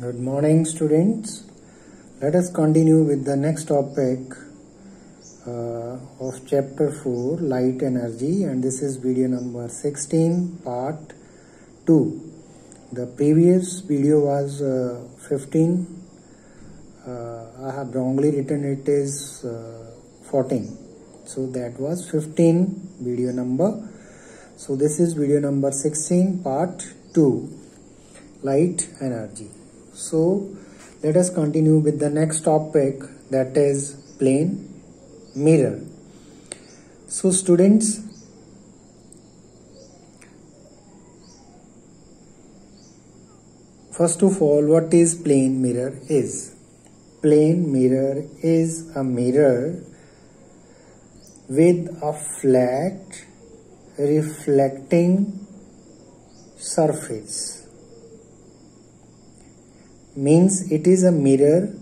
Good morning, students. Let us continue with the next topic of chapter 4, light energy, and this is video number 16, part 2. The previous video was 15. I have wrongly written it is 14. So that was 15 video number. So this is video number 16, part 2, light energy. So let us continue with the next topic, that is plane mirror. So students, first of all, what is plane mirror is? Plane mirror is a mirror with a flat reflecting surface. Means it is a mirror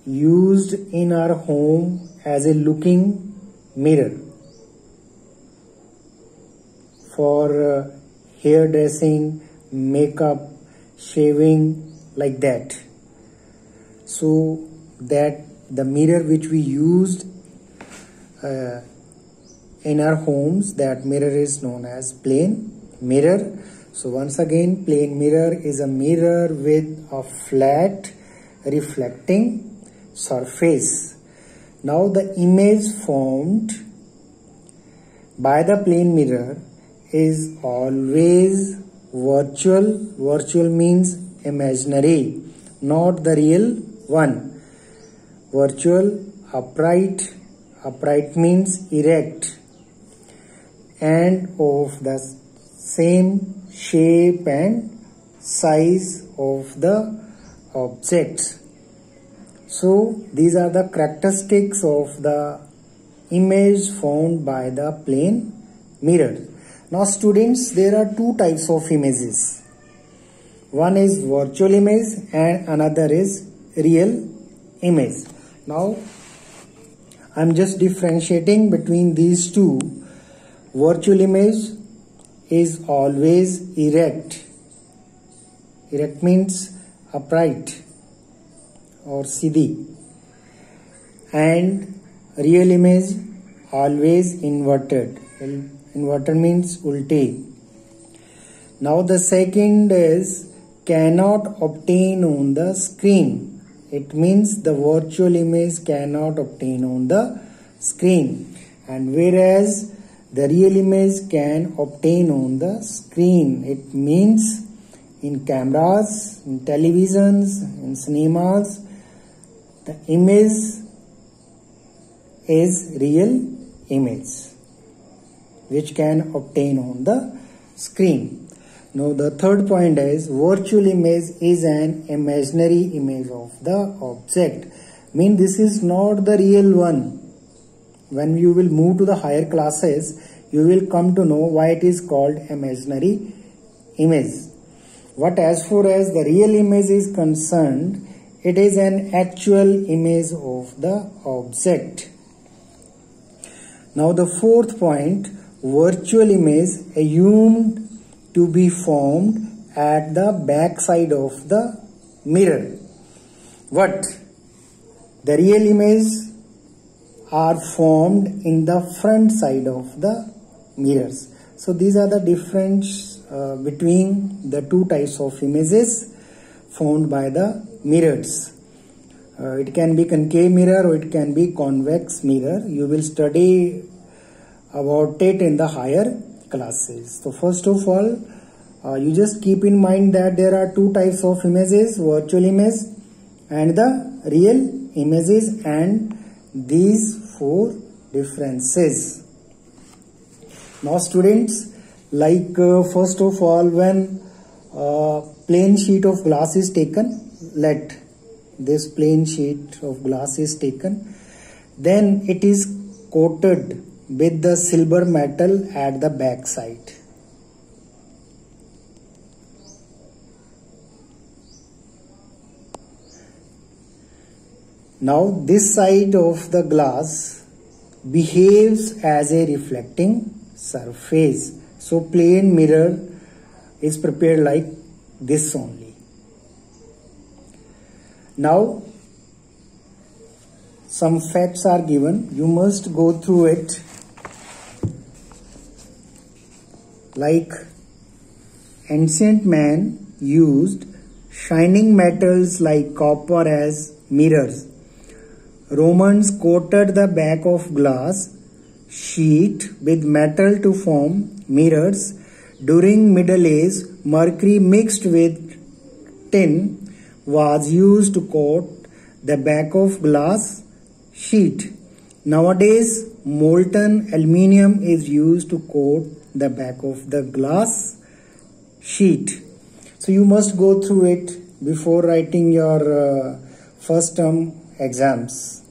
used in our home as a looking mirror for hairdressing, makeup, shaving, like that. So that the mirror which we used in our homes, that mirror is known as plane mirror. So once again, plane mirror is a mirror with a flat reflecting surface. Now the image formed by the plane mirror is always virtual. Virtual means imaginary, not the real one. Virtual, upright. Upright means erect and of the same shape and size of the object. So these are the characteristics of the image found by the plane mirror. Now students, there are two types of images. One is virtual image and another is real image. Now I am just differentiating between these two. Virtual image is always erect. Erect means upright or sidhi. And real image always inverted. Inverted means ulti. Now the second is cannot obtain on the screen. It means the virtual image cannot obtain on the screen. And whereas the real image can obtain on the screen. It means in cameras, in televisions, in cinemas, the image is real image which can obtain on the screen. Now the third point is virtual image is an imaginary image of the object. Mean this is not the real one. When you will move to the higher classes, you will come to know why it is called imaginary image. But as far as the real image is concerned, it is an actual image of the object. Now the fourth point, virtual image assumed to be formed at the back side of the mirror. But the real image are formed in the front side of the mirrors. So these are the difference between the two types of images found by the mirrors. It can be concave mirror or it can be convex mirror. You will study about it in the higher classes. So first of all, you just keep in mind that there are two types of images, virtual image and the real images, and these four differences. Now students, like first of all, when plain sheet of glass is taken, let this plain sheet of glass is taken, then it is coated with the silver metal at the back side. Now this side of the glass behaves as a reflecting surface. So plane mirror is prepared like this only. Now some facts are given, you must go through it. Like ancient man used shining metals like copper as mirrors. Romans coated the back of glass sheet with metal to form mirrors. During Middle Age, mercury mixed with tin was used to coat the back of glass sheet. Nowadays, molten aluminium is used to coat the back of the glass sheet. So you must go through it before writing your first term exams.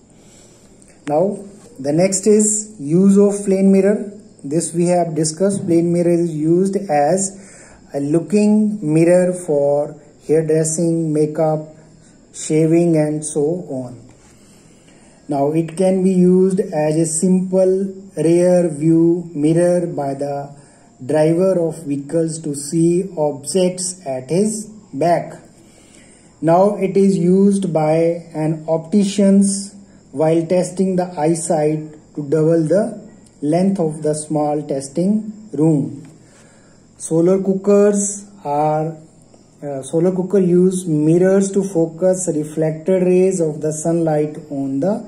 Now the next is use of plane mirror. This we have discussed. Plane mirror is used as a looking mirror for hairdressing, makeup, shaving and so on. Now it can be used as a simple rear view mirror by the driver of vehicles to see objects at his back. Now it is used by an opticians while testing the eyesight to double the length of the small testing room. Solar cooker use mirrors to focus reflected rays of the sunlight on the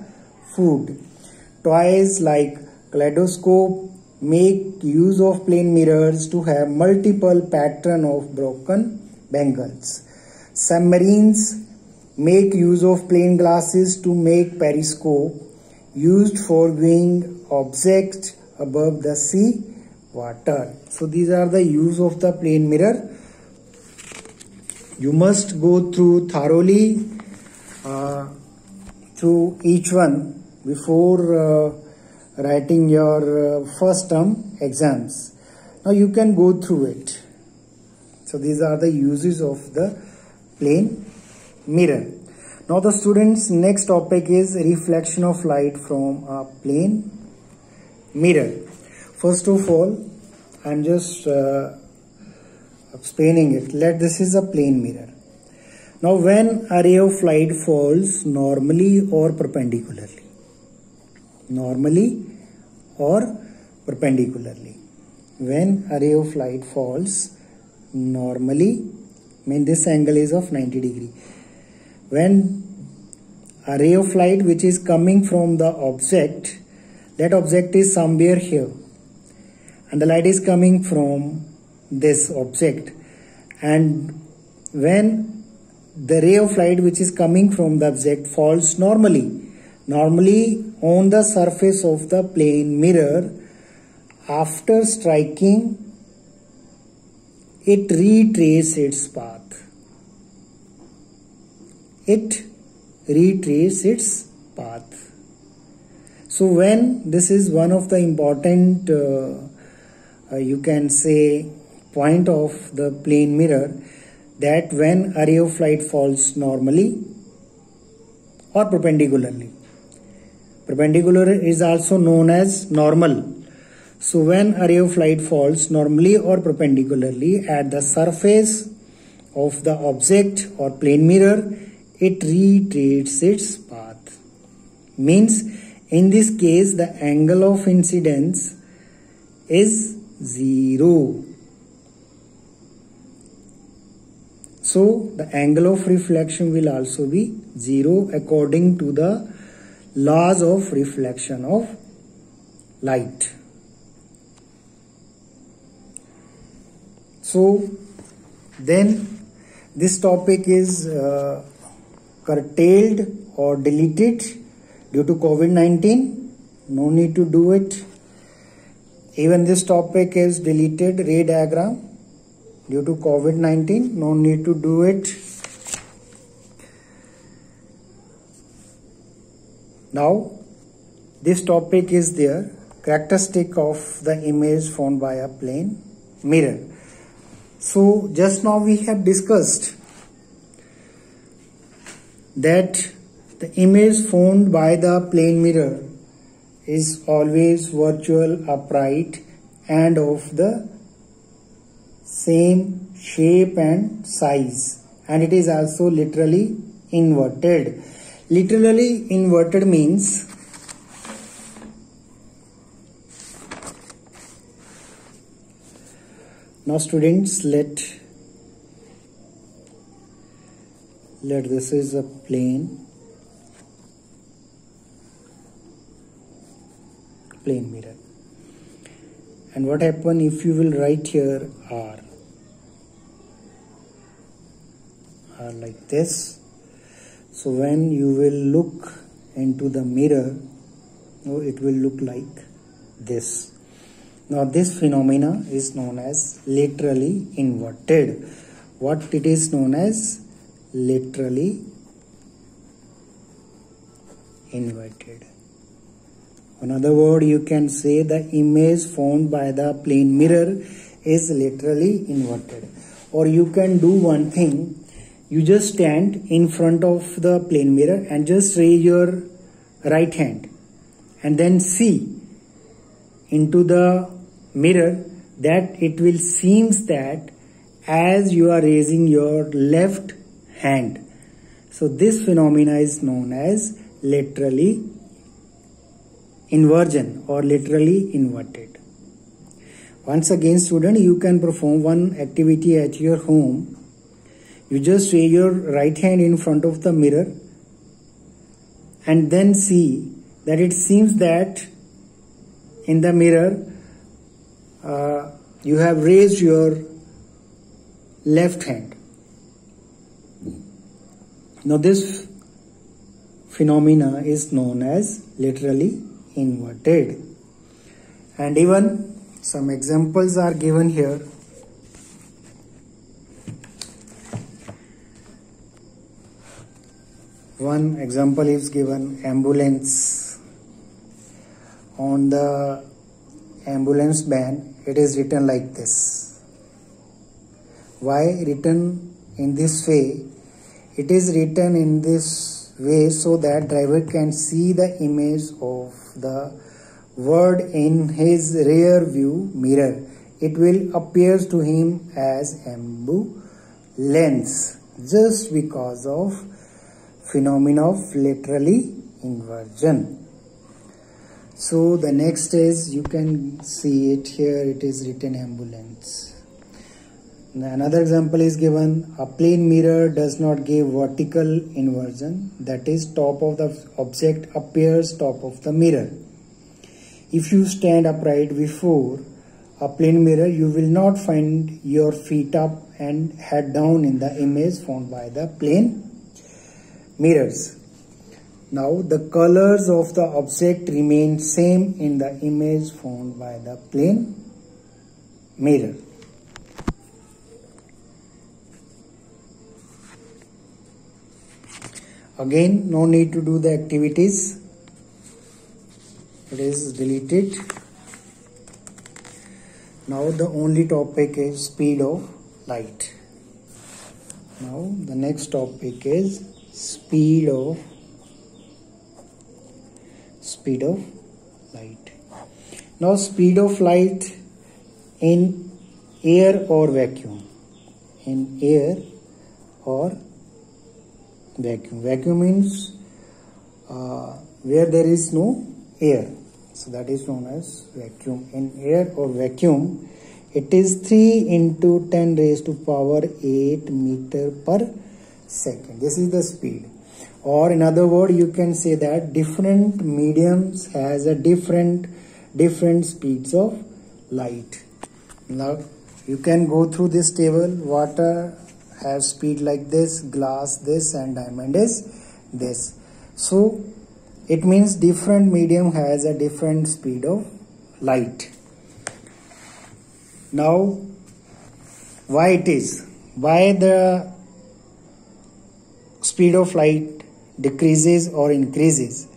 food. Toys like kaleidoscope make use of plane mirrors to have multiple pattern of broken bangles. Submarines make use of plane glasses to make periscope used for viewing objects above the sea water. So these are the use of the plane mirror. You must go through thoroughly through each one before writing your first term exams. Now you can go through it. So these are the uses of the plane mirror. Now the students' next topic is reflection of light from a plane mirror. First of all, I am just explaining it. This is a plane mirror. Now when a ray of light falls normally or perpendicularly, when a ray of light falls normally, this angle is of 90 degree. When a ray of light which is coming from the object, that object is somewhere here, and the light is coming from this object, and when the ray of light which is coming from the object falls normally on the surface of the plane mirror, after striking it retraces its path. So when this is one of the important you can say point of the plane mirror, that when a ray of light falls normally or perpendicularly, perpendicular is also known as normal. So when a ray of light falls normally or perpendicularly at the surface of the object or plane mirror, it retraces its path. Means in this case the angle of incidence is 0. So the angle of reflection will also be 0 according to the laws of reflection of light. So then this topic is curtailed or deleted due to COVID-19. No need to do it. Even this topic is deleted, ray diagram, due to COVID-19. No need to do it. Now this topic is there, characteristic of the image formed by a plane mirror. So just now we have discussed that the image formed by the plane mirror is always virtual, upright and of the same shape and size, and it is also literally inverted. Literally inverted means now students, let this is a plane mirror, and what happen if you will write here R like this. So when you will look into the mirror, it will look like this. Now this phenomena is known as laterally inverted. What it is known as? Laterally inverted. In other words, you can say the image formed by the plane mirror is laterally inverted. Or you can do one thing. You just stand in front of the plane mirror and just raise your right hand and then see into the mirror, that it will seems that as you are raising your left hand. So this phenomena is known as laterally inversion or laterally inverted. Once again student, you can perform one activity at your home. You just raise your right hand in front of the mirror and then see that it seems that in the mirror you have raised your left hand. Now this phenomena is known as laterally inverted, and even some examples are given here. One example is given, ambulance. On the ambulance ban, it is written like this. Why written in this way? It is written in this way so that driver can see the image of the word in his rear view mirror. It will appear to him as ambulance just because of phenomena of laterally inversion. So the next is, you can see it here, it is written ambulance. Another example is given, a plane mirror does not give vertical inversion, that is top of the object appears top of the mirror. If you stand upright before a plane mirror, you will not find your feet up and head down in the image formed by the plane mirrors. Now the colors of the object remain same in the image formed by the plane mirror. Again, no need to do the activities. It is deleted. Now the only topic is speed of light. Now the next topic is speed of light. Now speed of light in air or vacuum. In air or vacuum. Vacuum means where there is no air. So that is known as vacuum. In air or vacuum, it is 3 into 10 raised to power 8 meter per second. This is the speed. Or in other words, you can say that different mediums has a different speeds of light. Now you can go through this table. Water has speed like this, glass this, and diamond is this. So it means different medium has a different speed of light. Now why it is? Why the speed of light decreases or increases?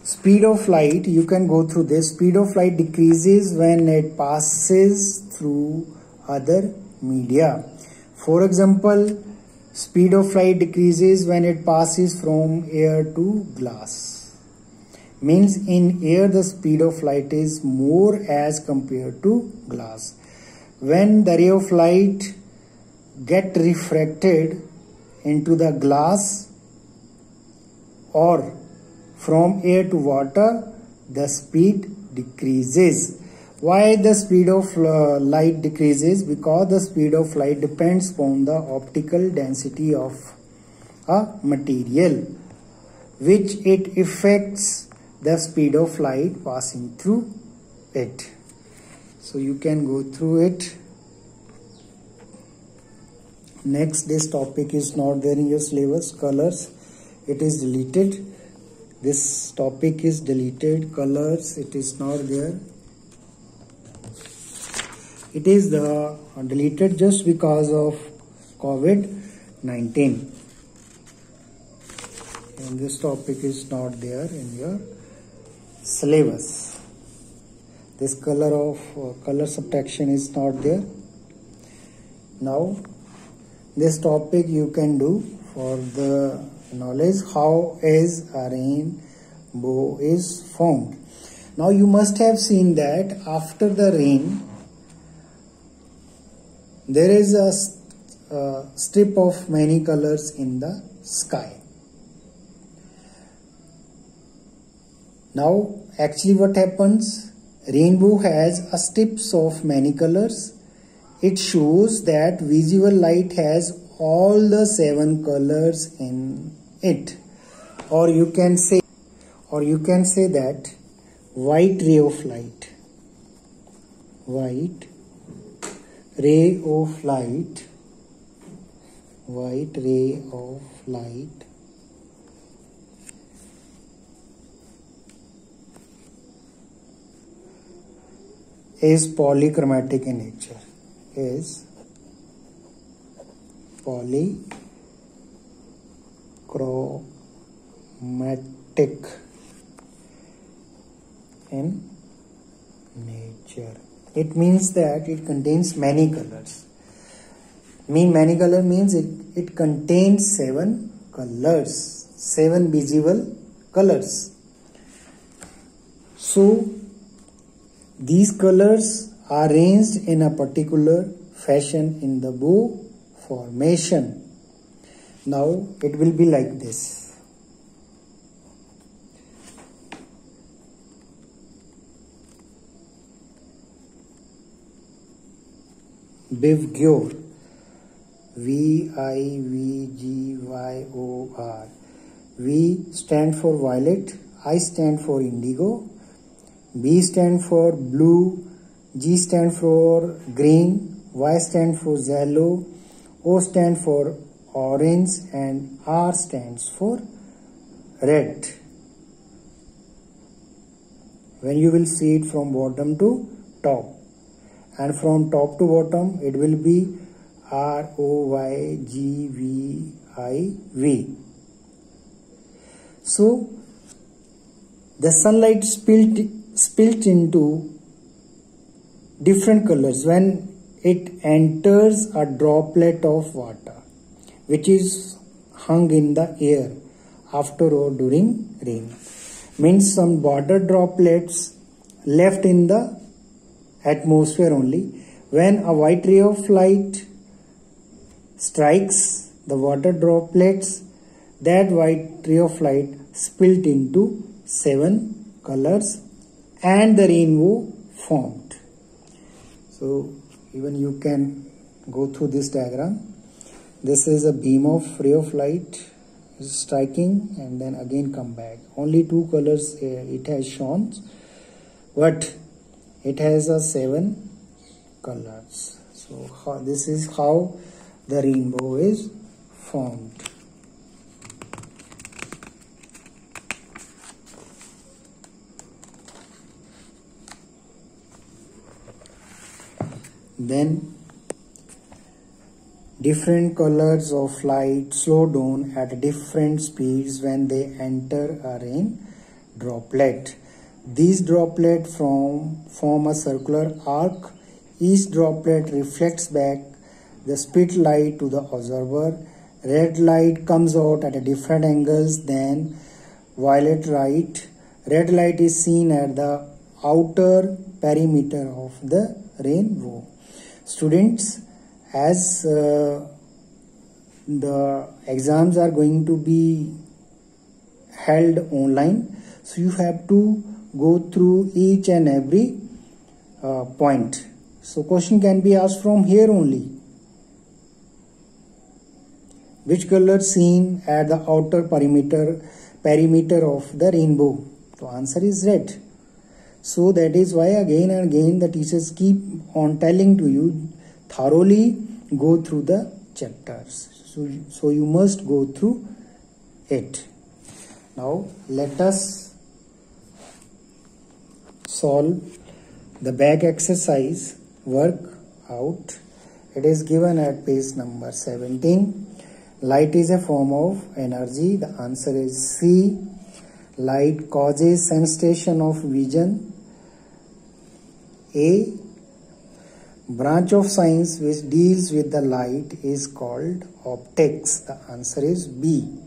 Speed of light, you can go through this. Speed of light decreases when it passes through other media. For example, speed of light decreases when it passes from air to glass. Means in air the speed of light is more as compared to glass. When the ray of light get refracted into the glass or from air to water, the speed decreases. Why the speed of light decreases? Because the speed of light depends upon the optical density of a material, which it affects the speed of light passing through it. So you can go through it. Next, this topic is not there in your syllabus. Colors, it is deleted. This topic is deleted. Colors, it is not there. It is deleted just because of COVID-19. And this topic is not there in your syllabus. This color subtraction is not there. Now, this topic you can do for the knowledge, how is a rainbow is formed. Now you must have seen that after the rain there is a strip of many colors in the sky. Now actually what happens? Rainbow has a strips of many colors. It shows that visible light has all the 7 colors in it. Or you can say that white ray of light. White ray of light. White ray of light is polychromatic in nature. Is polychromatic in nature. It means that it contains many colors. Many color means it contains 7 colors, 7 visible colors. So these colors are arranged in a particular fashion in the bow formation. Now it will be like this. Vigor. V-I-V-G-Y-O-R. V stand for violet, I stand for indigo, B stand for blue, G stand for green, Y stand for yellow, O stand for orange, and R stands for red. When you will see it from bottom to top, and from top to bottom it will be ROYGVIV. So the sunlight spilt into different colors when it enters a droplet of water which is hung in the air after or during rain. Means some water droplets left in the atmosphere only. When a white ray of light strikes the water droplets, that white ray of light spilled into 7 colors and the rainbow formed. So even you can go through this diagram. This is a beam of ray of light striking and then again come back. Only 2 colors it has shown, but it has a 7 colors. So this is how the rainbow is formed. Then different colors of light slow down at different speeds when they enter a rain droplet. These droplets form a circular arc. Each droplet reflects back the split light to the observer. Red light comes out at a different angles than violet light. Red light is seen at the outer perimeter of the rainbow. Students, as the exams are going to be held online, so you have to go through each and every point. So question can be asked from here only. Which color seen at the outer perimeter of the rainbow? The answer is red. So that is why again and again the teachers keep on telling to you, thoroughly go through the chapters. So you must go through it. Now let us solve the back exercise work out. It is given at page number 17. Light is a form of energy. The answer is C. Light causes sensation of vision. A. Branch of science which deals with the light is called optics. The answer is B.